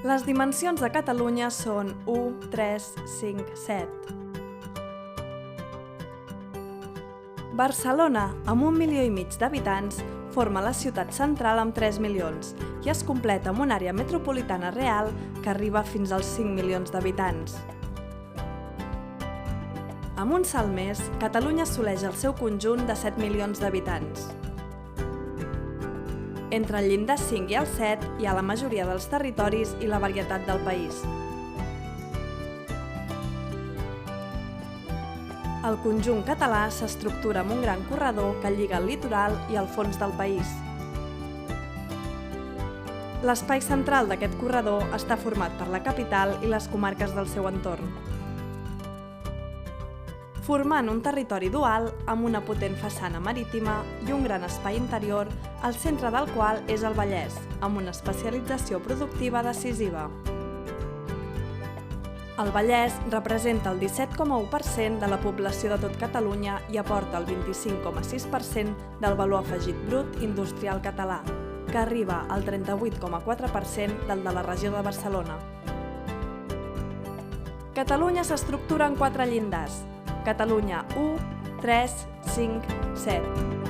Les dimensions de Catalunya són 1, 3, 5, 7. Barcelona, amb 1,5 milions d'habitants, forma la ciutat central amb 3 milions i es completa amb una àrea metropolitana real que arriba fins als 5 milions d'habitants. Amb un salt més, Catalunya assoleix el seu conjunt de 7 milions d'habitants. Entre el llindar 5 i el 7 hi ha la majoria dels territoris i la varietat del país. El conjunt català s'estructura amb un gran corredor que lliga el litoral i el fons del país. L'espai central d'aquest corredor està format per la capital i les comarques del seu entorn, formant un territori dual amb una potent façana marítima i un gran espai interior, al centre del qual és el Vallès, amb una especialització productiva decisiva. El Vallès representa el 17,1% de la població de tot Catalunya i aporta el 25,6% del valor afegit brut industrial català, que arriba al 38,4% del de la regió de Barcelona. Catalunya s'estructura en 4 llindars: Catalunya 1, 3, 5, 7.